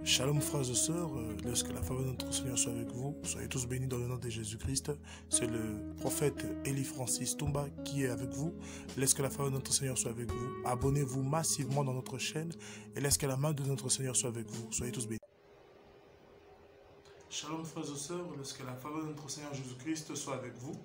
Shalom frères et sœurs, laisse que la faveur de notre Seigneur soit avec vous. Soyez tous bénis dans le nom de Jésus-Christ. C'est le prophète Eli Francis Toumba qui est avec vous. Laisse que la faveur de notre Seigneur soit avec vous. Abonnez-vous massivement dans notre chaîne et laisse que la main de notre Seigneur soit avec vous. Soyez tous bénis. Shalom frères et sœurs, laisse que la faveur de notre Seigneur Jésus-Christ soit avec vous.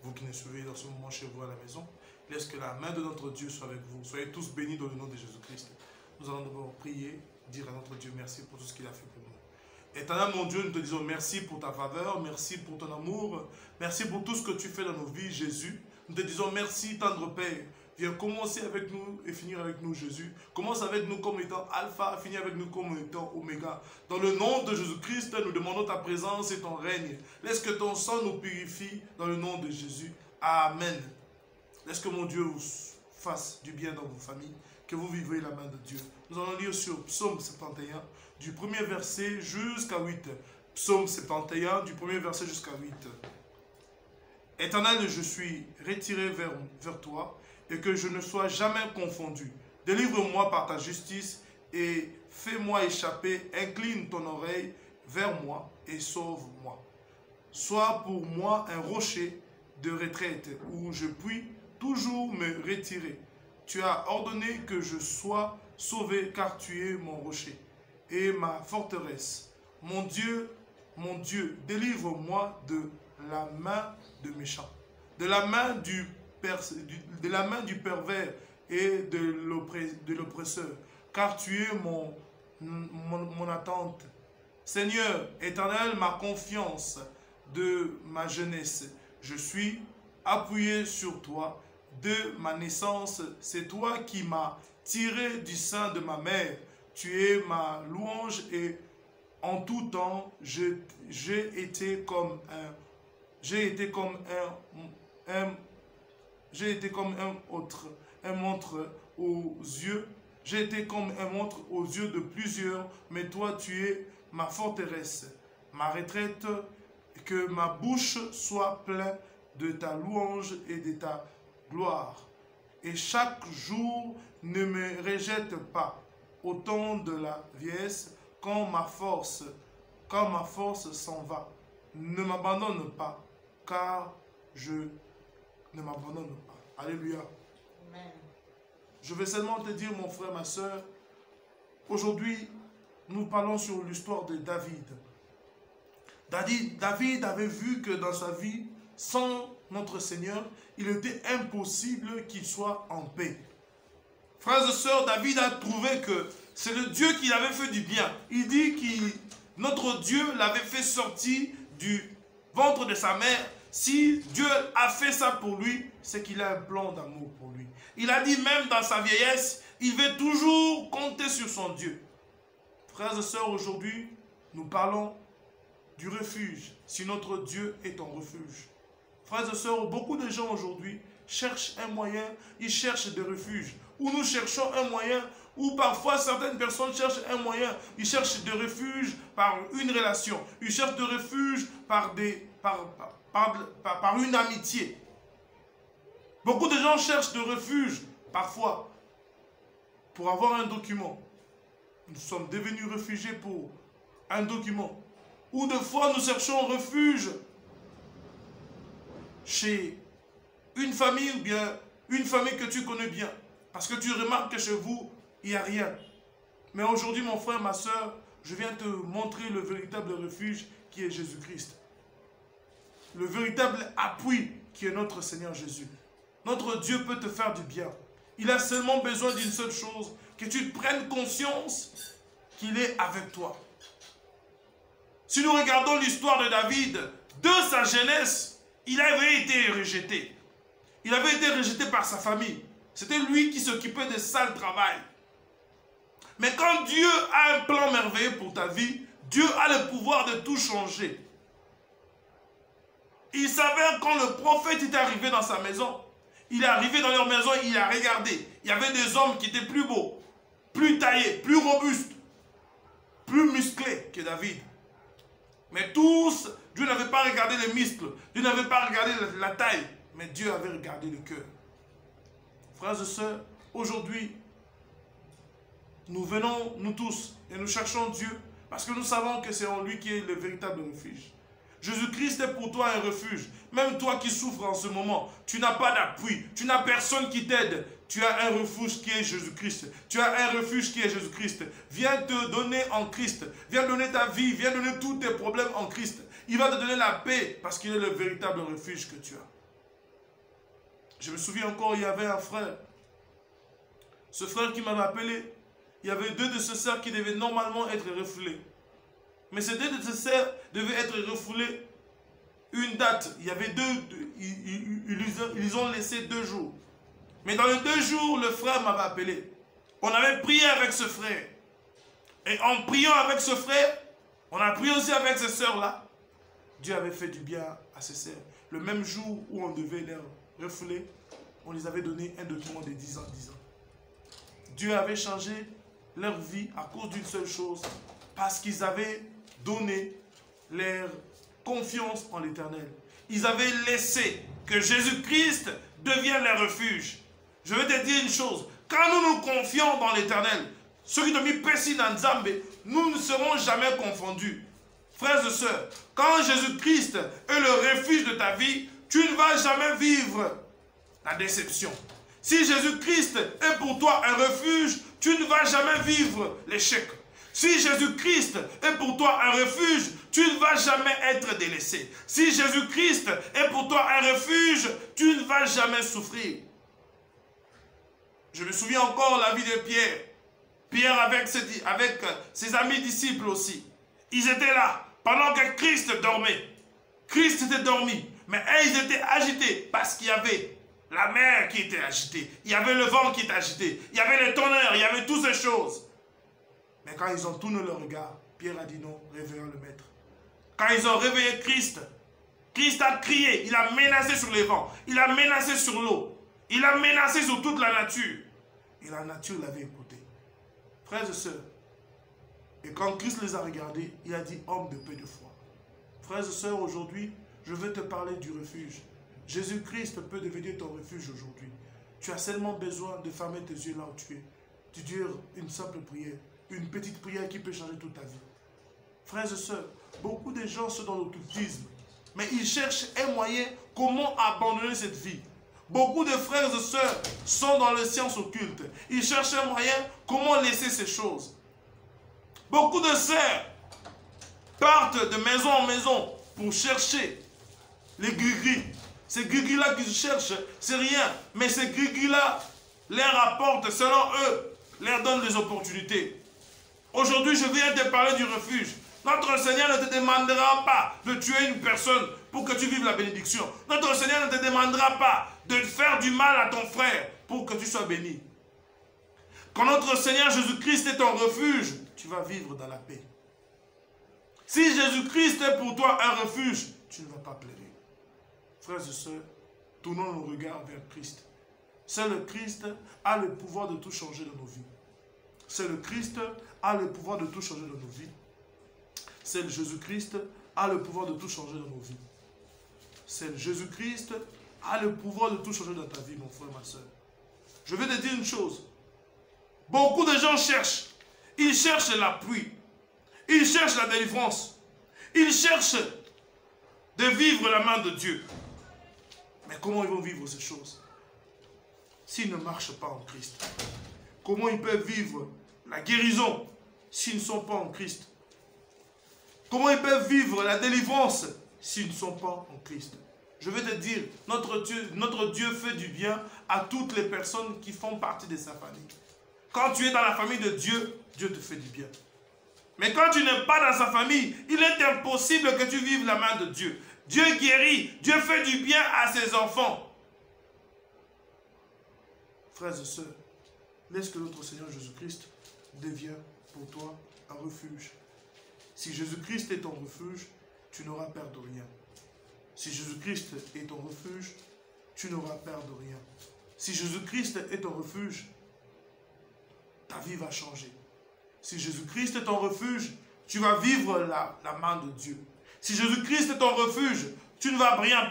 Vous qui nous suivez dans ce moment chez vous à la maison, laisse que la main de notre Dieu soit avec vous. Soyez tous bénis dans le nom de Jésus-Christ. Nous allons d'abord prier, dire à notre Dieu merci pour tout ce qu'il a fait pour nous. Éternel mon Dieu, nous te disons merci pour ta faveur, merci pour ton amour, merci pour tout ce que tu fais dans nos vies, Jésus. Nous te disons merci, tendre Père. Viens commencer avec nous et finir avec nous, Jésus. Commence avec nous comme étant Alpha, finis avec nous comme étant Oméga. Dans le nom de Jésus-Christ, nous demandons ta présence et ton règne. Laisse que ton sang nous purifie dans le nom de Jésus. Amen. Laisse que mon Dieu vous fasse du bien dans vos familles, que vous vivez la main de Dieu. Nous allons lire sur Psaume 71, du premier verset jusqu'à 8. Psaume 71, du premier verset jusqu'à 8. Éternel, je suis retiré vers toi, et que je ne sois jamais confondu. Délivre-moi par ta justice et fais-moi échapper. Incline ton oreille vers moi et sauve-moi. Sois pour moi un rocher de retraite où je puis toujours me retirer. Tu as ordonné que je sois sauvé car tu es mon rocher et ma forteresse. Mon Dieu, délivre-moi de la main de méchant, de la main du pervers et de l'oppresseur, car tu es mon attente. Seigneur, éternel, ma confiance de ma jeunesse, je suis appuyé sur toi de ma naissance. C'est toi qui m'as tiré du sein de ma mère. Tu es ma louange et en tout temps, j'ai été comme un montre aux yeux. J'ai été comme un montre aux yeux de plusieurs, mais toi tu es ma forteresse, ma retraite, que ma bouche soit pleine de ta louange et de ta gloire. Et chaque jour ne me rejette pas au temps de la vieillesse, quand ma force s'en va. Ne m'abandonne pas, car je ne m'abandonne pas. Alléluia. Amen. Je vais seulement te dire, mon frère, ma soeur, aujourd'hui, nous parlons sur l'histoire de David. David avait vu que dans sa vie, sans notre Seigneur, il était impossible qu'il soit en paix. Frères et sœurs, David a trouvé que c'est le Dieu qui l'avait fait du bien. Il dit que notre Dieu l'avait fait sortir du ventre de sa mère. Si Dieu a fait ça pour lui, c'est qu'il a un plan d'amour pour lui. Il a dit même dans sa vieillesse, il veut toujours compter sur son Dieu. Frères et sœurs, aujourd'hui, nous parlons du refuge, si notre Dieu est ton refuge. Frères et sœurs, beaucoup de gens aujourd'hui cherchent un moyen, ils cherchent des refuges. Ou nous cherchons un moyen, ou parfois certaines personnes cherchent un moyen, ils cherchent des refuges par une relation, ils cherchent des refuges par une amitié. Beaucoup de gens cherchent de refuge, parfois, pour avoir un document. Nous sommes devenus réfugiés pour un document. Ou de fois, nous cherchons refuge chez une famille ou bien une famille que tu connais bien. Parce que tu remarques que chez vous, il n'y a rien. Mais aujourd'hui, mon frère, ma soeur, je viens te montrer le véritable refuge qui est Jésus-Christ. Le véritable appui qui est notre Seigneur Jésus. Notre Dieu peut te faire du bien. Il a seulement besoin d'une seule chose, que tu prennes conscience qu'il est avec toi. Si nous regardons l'histoire de David, de sa jeunesse, il avait été rejeté. Il avait été rejeté par sa famille. C'était lui qui s'occupait des sales travail. Mais quand Dieu a un plan merveilleux pour ta vie, Dieu a le pouvoir de tout changer. Il savait quand le prophète était arrivé dans sa maison, il est arrivé dans leur maison, il a regardé. Il y avait des hommes qui étaient plus beaux, plus taillés, plus robustes, plus musclés que David. Mais tous, Dieu n'avait pas regardé les muscles, Dieu n'avait pas regardé la taille, mais Dieu avait regardé le cœur. Frères et sœurs, aujourd'hui, nous venons, nous tous, et nous cherchons Dieu Parce que nous savons que c'est en lui qui est le véritable refuge. Jésus-Christ est pour toi un refuge. Même toi qui souffres en ce moment, tu n'as pas d'appui, tu n'as personne qui t'aide. Tu as un refuge qui est Jésus-Christ. Tu as un refuge qui est Jésus-Christ. Viens te donner en Christ. Viens donner ta vie. Viens donner tous tes problèmes en Christ. Il va te donner la paix parce qu'il est le véritable refuge que tu as. Je me souviens encore, il y avait un frère. Ce frère qui m'avait appelé, il y avait 2 de ses sœurs qui devaient normalement être refoulées. Mais ces 2 de ses sœurs devaient être refoulées une date. Il y avait ils ont laissé 2 jours. Mais dans les 2 jours, le frère m'avait appelé. On avait prié avec ce frère. Et en priant avec ce frère, on a prié aussi avec ces sœurs-là. Dieu avait fait du bien à ces sœurs. Le même jour où on devait les refouler, on les avait donné un document de 10 ans. Dieu avait changé leur vie à cause d'une seule chose, parce qu'ils avaient donné leur confiance en l'Éternel. Ils avaient laissé que Jésus-Christ devienne leur refuge. Je vais te dire une chose, quand nous nous confions dans l'Éternel, ceux qui nous pèsent dans Nzambe, nous ne serons jamais confondus. Frères et sœurs, quand Jésus-Christ est le refuge de ta vie, tu ne vas jamais vivre la déception. Si Jésus-Christ est pour toi un refuge, tu ne vas jamais vivre l'échec. Si Jésus-Christ est pour toi un refuge, tu ne vas jamais être délaissé. Si Jésus-Christ est pour toi un refuge, tu ne vas jamais souffrir. Je me souviens encore la vie de Pierre. Pierre avec ses amis disciples aussi. Ils étaient là pendant que Christ dormait. Christ était dormi, mais ils étaient agités parce qu'il y avait la mer qui était agitée. Il y avait le vent qui était agité. Il y avait les tonnerres, il y avait toutes ces choses. Mais quand ils ont tourné leur regard, Pierre a dit non, réveillons le maître. Quand ils ont réveillé Christ, Christ a crié, il a menacé sur les vents, il a menacé sur l'eau, il a menacé sur toute la nature. Et la nature l'avait écouté. Frères et sœurs, et quand Christ les a regardés, il a dit homme de peu de foi. Frères et sœurs, aujourd'hui, je veux te parler du refuge. Jésus-Christ peut devenir ton refuge aujourd'hui. Tu as seulement besoin de fermer tes yeux là où tu es. Tu dis une simple prière, une petite prière qui peut changer toute ta vie. Frères et sœurs, beaucoup de gens sont dans l'occultisme, mais ils cherchent un moyen comment abandonner cette vie. Beaucoup de frères et sœurs sont dans les sciences occultes. Ils cherchent un moyen comment laisser ces choses. Beaucoup de sœurs partent de maison en maison pour chercher les gris-gris. Ces gris-gris-là qu'ils cherchent, c'est rien. Mais ces gris-gris-là leur apportent, selon eux, leur donnent des opportunités. Aujourd'hui, je viens te parler du refuge. Notre Seigneur ne te demandera pas de tuer une personne pour que tu vives la bénédiction. Notre Seigneur ne te demandera pas de faire du mal à ton frère pour que tu sois béni. Quand notre Seigneur Jésus-Christ est ton refuge, tu vas vivre dans la paix. Si Jésus-Christ est pour toi un refuge, tu ne vas pas pleurer. Frères et sœurs, tournons nos regards vers Christ. C'est le Christ a le pouvoir de tout changer dans nos vies. C'est le Christ a le pouvoir de tout changer dans nos vies. C'est Jésus-Christ a le pouvoir de tout changer dans nos vies. C'est Jésus-Christ a le pouvoir de tout changer dans ta vie, mon frère, ma soeur. Je vais te dire une chose. Beaucoup de gens cherchent. Ils cherchent l'appui. Ils cherchent la délivrance. Ils cherchent de vivre la main de Dieu. Mais comment ils vont vivre ces choses s'ils ne marchent pas en Christ? Comment ils peuvent vivre la guérison s'ils ne sont pas en Christ? Comment ils peuvent vivre la délivrance s'ils ne sont pas en Christ? Je vais te dire, notre Dieu fait du bien à toutes les personnes qui font partie de sa famille. Quand tu es dans la famille de Dieu, Dieu te fait du bien. Mais quand tu n'es pas dans sa famille, il est impossible que tu vives la main de Dieu. Dieu guérit, Dieu fait du bien à ses enfants. Frères et sœurs, laisse que notre Seigneur Jésus-Christ devienne pour toi un refuge. Si Jésus-Christ est ton refuge, tu n'auras peur de rien. Si Jésus-Christ est ton refuge, tu n'auras peur de rien. Si Jésus-Christ est ton refuge, ta vie va changer. Si Jésus-Christ est ton refuge, tu vas vivre la main de Dieu. Si Jésus-Christ est ton refuge, tu ne vas rien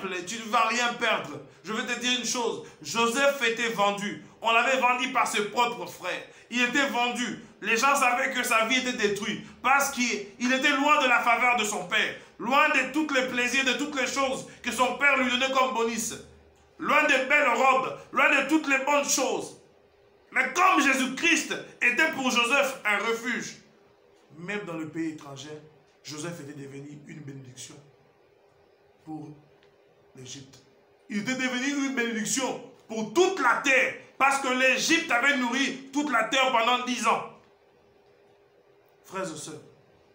perdre. Je vais te dire une chose, Joseph était vendu. On l'avait vendu par ses propres frères. Il était vendu. Les gens savaient que sa vie était détruite parce qu'il était loin de la faveur de son père, loin de tous les plaisirs, de toutes les choses que son père lui donnait comme bonus, loin des belles robes, loin de toutes les bonnes choses. Mais comme Jésus-Christ était pour Joseph un refuge, même dans le pays étranger, Joseph était devenu une bénédiction pour l'Égypte. Il était devenu une bénédiction pour toute la terre, parce que l'Égypte avait nourri toute la terre pendant 10 ans. Frères et sœurs,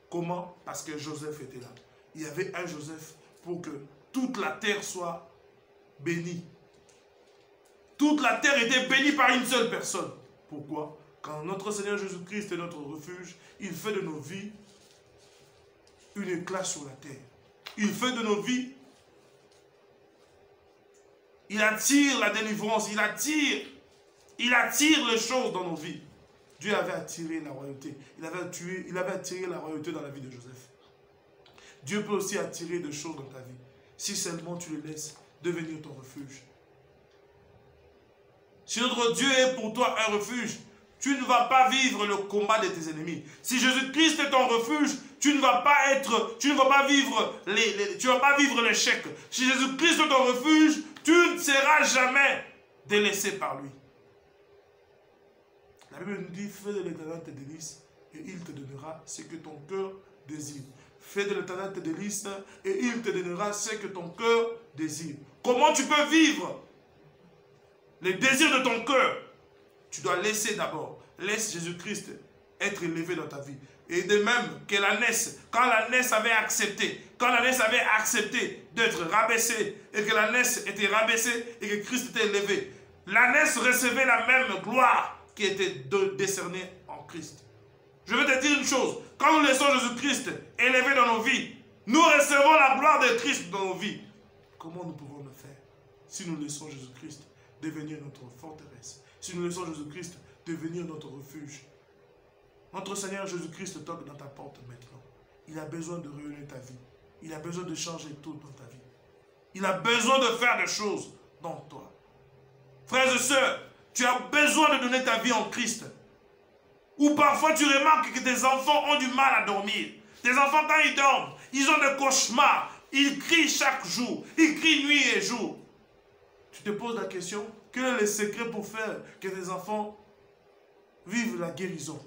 comment? Parce que Joseph était là. Il y avait un Joseph pour que toute la terre soit bénie. Toute la terre était bénie par une seule personne. Pourquoi? Quand notre Seigneur Jésus-Christ est notre refuge, il fait de nos vies une éclat sur la terre. Il fait de nos vies, il attire la délivrance, il attire les choses dans nos vies. Dieu avait attiré la royauté. Il avait attiré la royauté dans la vie de Joseph. Dieu peut aussi attirer des choses dans ta vie. Si seulement tu le laisses devenir ton refuge. Si notre Dieu est pour toi un refuge, tu ne vas pas vivre le combat de tes ennemis. Si Jésus-Christ est ton refuge, tu ne vas pas vivre l'échec. Si Jésus-Christ est ton refuge, tu ne seras jamais délaissé par lui. La Bible nous dit, fais de l'Éternel tes délices et il te donnera ce que ton cœur désire. Fais de l'Éternel tes délices et il te donnera ce que ton cœur désire. Comment tu peux vivre les désirs de ton cœur? Tu dois laisser d'abord, laisse Jésus-Christ être élevé dans ta vie. Et de même que l'ânesse, quand l'ânesse avait accepté d'être rabaissée, et que l'ânesse était rabaissée, et que Christ était élevé, l'ânesse recevait la même gloire qui était décernée en Christ. Je veux te dire une chose, quand nous laissons Jésus-Christ élevé dans nos vies, nous recevons la gloire de Christ dans nos vies. Comment nous pouvons le faire? Si nous laissons Jésus-Christ devenir notre forteresse, si nous laissons Jésus-Christ devenir notre refuge. Notre Seigneur Jésus-Christ toque dans ta porte maintenant. Il a besoin de rayonner ta vie. Il a besoin de changer tout dans ta vie. Il a besoin de faire des choses dans toi. Frères et sœurs, tu as besoin de donner ta vie en Christ. Ou parfois tu remarques que tes enfants ont du mal à dormir. Tes enfants, quand ils dorment, ils ont des cauchemars. Ils crient chaque jour. Ils crient nuit et jour. Tu te poses la question, quel est le secret pour faire que tes enfants vivent la guérison?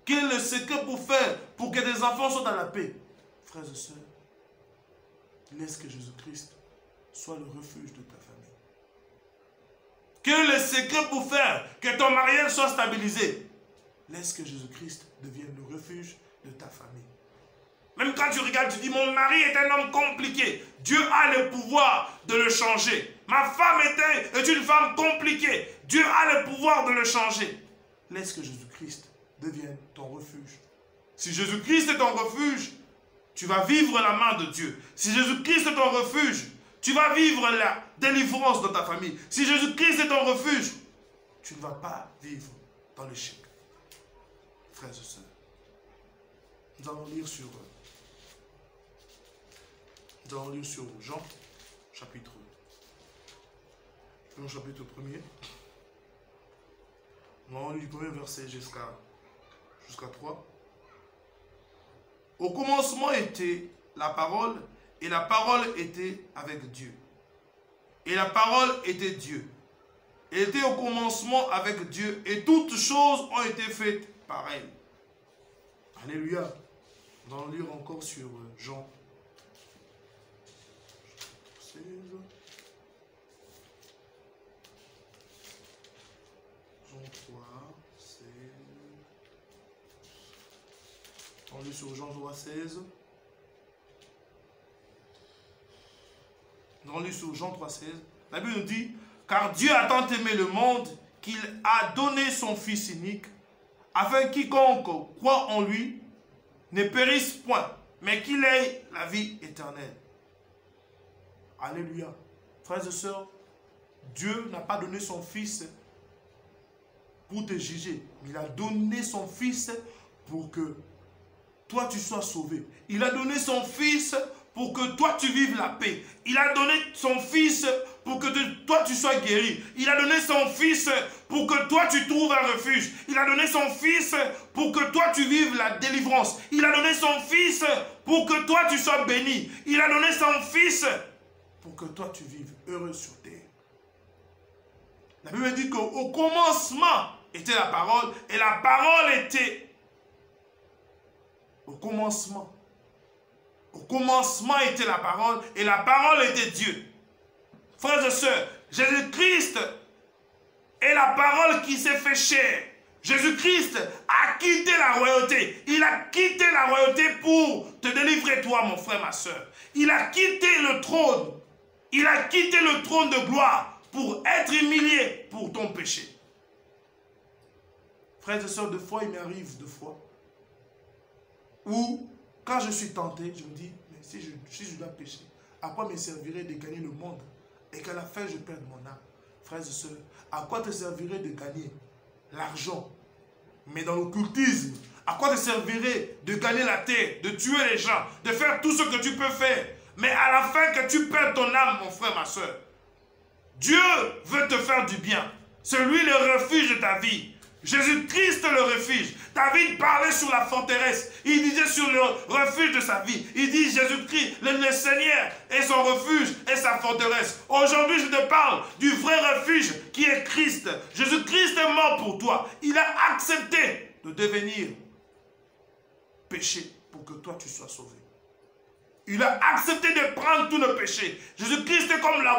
Quel est le secret pour faire pour que tes enfants soient dans la paix? Frères et sœurs, laisse que Jésus-Christ soit le refuge de ta famille. Quel est le secret pour faire que ton mariage soit stabilisé? Laisse que Jésus-Christ devienne le refuge de ta famille. Même quand tu regardes, tu dis, mon mari est un homme compliqué. Dieu a le pouvoir de le changer. Ma femme est une femme compliquée. Dieu a le pouvoir de le changer. Laisse que Jésus-Christ devienne ton refuge. Si Jésus-Christ est ton refuge, tu vas vivre la main de Dieu. Si Jésus-Christ est ton refuge, tu vas vivre la délivrance dans ta famille. Si Jésus-Christ est ton refuge, tu ne vas pas vivre dans l'échec. Frères et sœurs, nous allons lire sur Jean, chapitre 1er. Nous allons lire du premier verset jusqu'à 3. Au commencement était la parole, et la parole était avec Dieu. Et la parole était Dieu. Elle était au commencement avec Dieu, et toutes choses ont été faites par elle. Alléluia. Nous allons lire encore sur Jean 16. Jean 3, 16. On lit sur Jean 3, 16. On lit sur Jean 3, 16. La Bible nous dit, car Dieu a tant aimé le monde qu'il a donné son Fils unique, afin que quiconque croit en lui ne périsse point, mais qu'il ait la vie éternelle. Alléluia. Frères et sœurs, Dieu n'a pas donné son Fils pour te juger, mais il a donné son Fils pour que toi tu sois sauvé. Il a donné son Fils pour que toi tu vives la paix. Il a donné son Fils pour que toi tu sois guéri. Il a donné son Fils pour que toi tu trouves un refuge. Il a donné son Fils pour que toi tu vives la délivrance. Il a donné son Fils pour que toi tu sois béni. Il a donné son Fils pour que toi tu vives heureux sur terre. La Bible dit qu'au commencement était la parole et la parole était au commencement. Au commencement était la parole et la parole était Dieu. Frères et sœurs, Jésus-Christ est la parole qui s'est fait chair. Jésus-Christ a quitté la royauté. Il a quitté la royauté pour te délivrer toi, mon frère, ma sœur. Il a quitté le trône. Il a quitté le trône de gloire pour être humilié pour ton péché. Frères et sœurs, deux fois, il m'arrive deux fois où, quand je suis tenté, je me dis, mais si je dois pécher, à quoi me servirait de gagner le monde et qu'à la fin, je perde mon âme? Frères et sœurs, à quoi te servirait de gagner l'argent? Mais dans l'occultisme, à quoi te servirait de gagner la terre, de tuer les gens, de faire tout ce que tu peux faire, mais à la fin que tu perds ton âme, mon frère, ma sœur? Dieu veut te faire du bien. C'est lui le refuge de ta vie. Jésus-Christ le refuge. David parlait sur la forteresse. Il disait sur le refuge de sa vie. Il dit Jésus-Christ, le Seigneur est son refuge et sa forteresse. Aujourd'hui, je te parle du vrai refuge qui est Christ. Jésus-Christ est mort pour toi. Il a accepté de devenir péché pour que toi tu sois sauvé. Il a accepté de prendre tous nos péchés. Jésus-Christ est comme la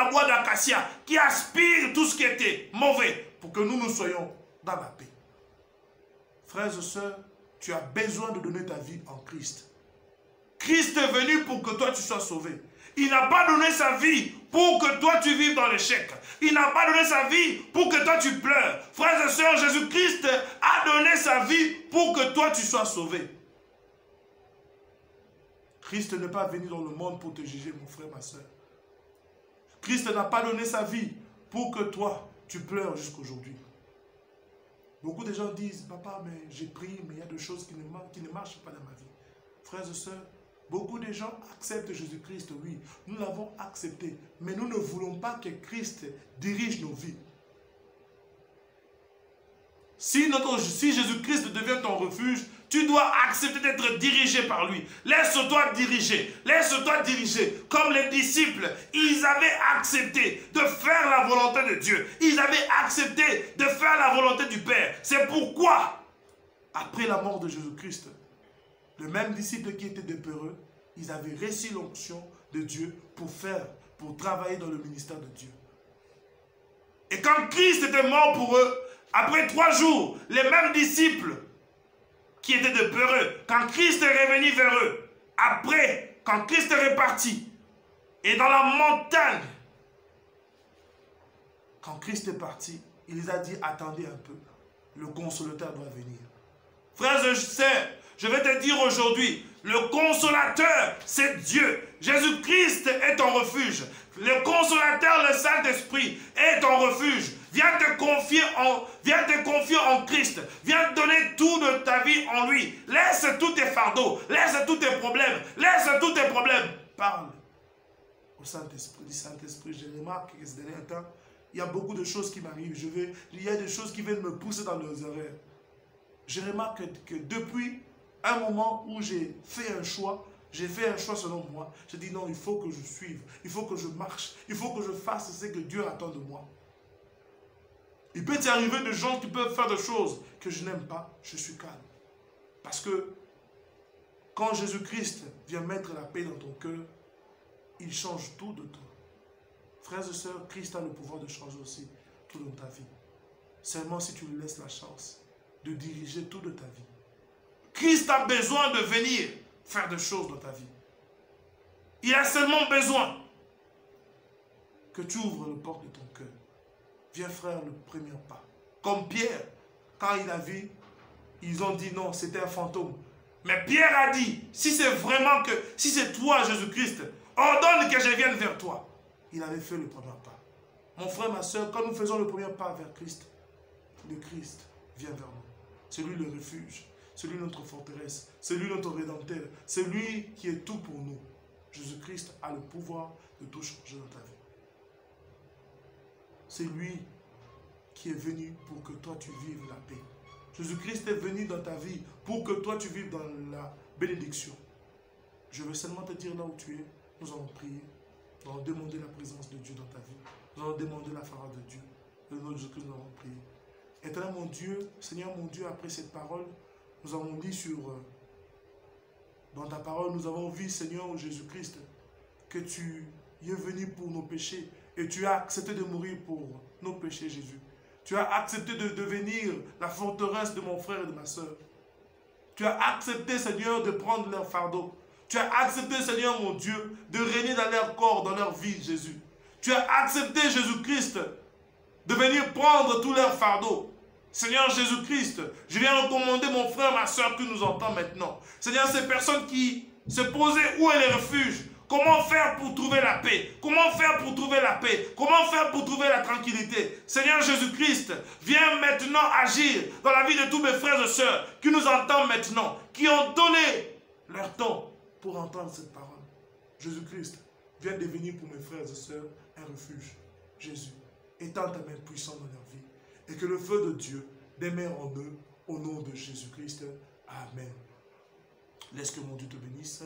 bois d'acacia qui aspire tout ce qui était mauvais pour que nous soyons dans la paix. Frères et sœurs, tu as besoin de donner ta vie en Christ. Christ est venu pour que toi tu sois sauvé. Il n'a pas donné sa vie pour que toi tu vives dans l'échec. Il n'a pas donné sa vie pour que toi tu pleures. Frères et sœurs, Jésus-Christ a donné sa vie pour que toi tu sois sauvé. Christ n'est pas venu dans le monde pour te juger, mon frère, ma soeur. Christ n'a pas donné sa vie pour que toi, tu pleures jusqu'aujourd'hui. Beaucoup de gens disent, papa, mais j'ai prié, mais il y a des choses qui ne marchent pas dans ma vie. Frères et sœurs, beaucoup de gens acceptent Jésus-Christ, oui. Nous l'avons accepté, mais nous ne voulons pas que Christ dirige nos vies. Si Jésus-Christ devient ton refuge, tu dois accepter d'être dirigé par lui. Laisse-toi diriger. Laisse-toi diriger. Comme les disciples, ils avaient accepté de faire la volonté de Dieu. Ils avaient accepté de faire la volonté du Père. C'est pourquoi, après la mort de Jésus-Christ, le même disciple qui était des peureux, ils avaient reçu l'onction de Dieu pour travailler dans le ministère de Dieu. Et quand Christ était mort pour eux, après 3 jours, les mêmes disciples qui étaient de peureux, quand Christ est revenu vers eux, après, quand Christ est reparti, et dans la montagne, quand Christ est parti, il les a dit, attendez un peu, le consolateur doit venir. Frères et sœurs, je vais te dire aujourd'hui, le consolateur, c'est Dieu. Jésus-Christ est ton refuge. Le consolateur, le Saint-Esprit, est ton refuge. Viens te confier en Christ. Viens donner tout de ta vie en lui. Laisse tous tes fardeaux. Laisse tous tes problèmes. Laisse tous tes problèmes. Parle au Saint-Esprit. Dis Saint-Esprit, je remarque que ces derniers temps, il y a beaucoup de choses qui m'arrivent. Il y a des choses qui viennent me pousser dans les erreurs. Je remarque que depuis un moment où j'ai fait un choix selon moi, je dis non, il faut que je suive, il faut que je marche, il faut que je fasse ce que Dieu attend de moi. Il peut y arriver des gens qui peuvent faire des choses que je n'aime pas, je suis calme. Parce que quand Jésus-Christ vient mettre la paix dans ton cœur, il change tout de toi. Frères et sœurs, Christ a le pouvoir de changer aussi tout dans ta vie. Seulement si tu lui laisses la chance de diriger tout de ta vie. Christ a besoin de venir faire des choses dans ta vie. Il a seulement besoin que tu ouvres le porte de ton cœur. Viens faire le premier pas. Comme Pierre, quand il a vu, ils ont dit non, c'était un fantôme. Mais Pierre a dit, si c'est toi Jésus-Christ, ordonne que je vienne vers toi. Il avait fait le premier pas. Mon frère, ma soeur, quand nous faisons le premier pas vers Christ, le Christ vient vers nous. C'est lui le refuge. C'est lui notre forteresse. C'est lui notre rédempteur. C'est lui qui est tout pour nous. Jésus-Christ a le pouvoir de tout changer dans ta vie. C'est lui qui est venu pour que toi tu vives la paix. Jésus-Christ est venu dans ta vie pour que toi tu vives dans la bénédiction. Je veux seulement te dire là où tu es, nous allons prier. Nous allons demander la présence de Dieu dans ta vie. Nous allons demander la faveur de Dieu. Le nom de Jésus-Christ, nous allons prier. Éternel mon Dieu, Seigneur mon Dieu, après cette parole, nous avons dit dans ta parole, nous avons vu, Seigneur Jésus-Christ, que tu es venu pour nos péchés et tu as accepté de mourir pour nos péchés, Jésus. Tu as accepté de devenir la forteresse de mon frère et de ma soeur. Tu as accepté, Seigneur, de prendre leur fardeau. Tu as accepté, Seigneur mon Dieu, de régner dans leur corps, dans leur vie, Jésus. Tu as accepté, Jésus-Christ, de venir prendre tous leurs fardeaux. Seigneur Jésus-Christ, je viens recommander mon frère, ma soeur qui nous entend maintenant. Seigneur, ces personnes qui se posaient où est le refuge, comment faire pour trouver la paix? Comment faire pour trouver la paix? Comment faire pour trouver la tranquillité? Seigneur Jésus-Christ, viens maintenant agir dans la vie de tous mes frères et sœurs qui nous entendent maintenant, qui ont donné leur temps pour entendre cette parole. Jésus-Christ, viens devenir pour mes frères et sœurs un refuge. Jésus, étends ta main puissante dans leur vie et que le feu de Dieu demeure en eux au nom de Jésus-Christ. Amen. Laisse que mon Dieu te bénisse.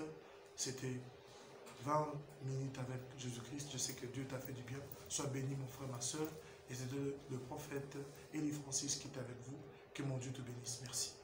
C'était 20 minutes avec Jésus-Christ. Je sais que Dieu t'a fait du bien. Sois béni, mon frère, ma soeur. Et c'est le prophète Élie Francis qui est avec vous. Que mon Dieu te bénisse. Merci.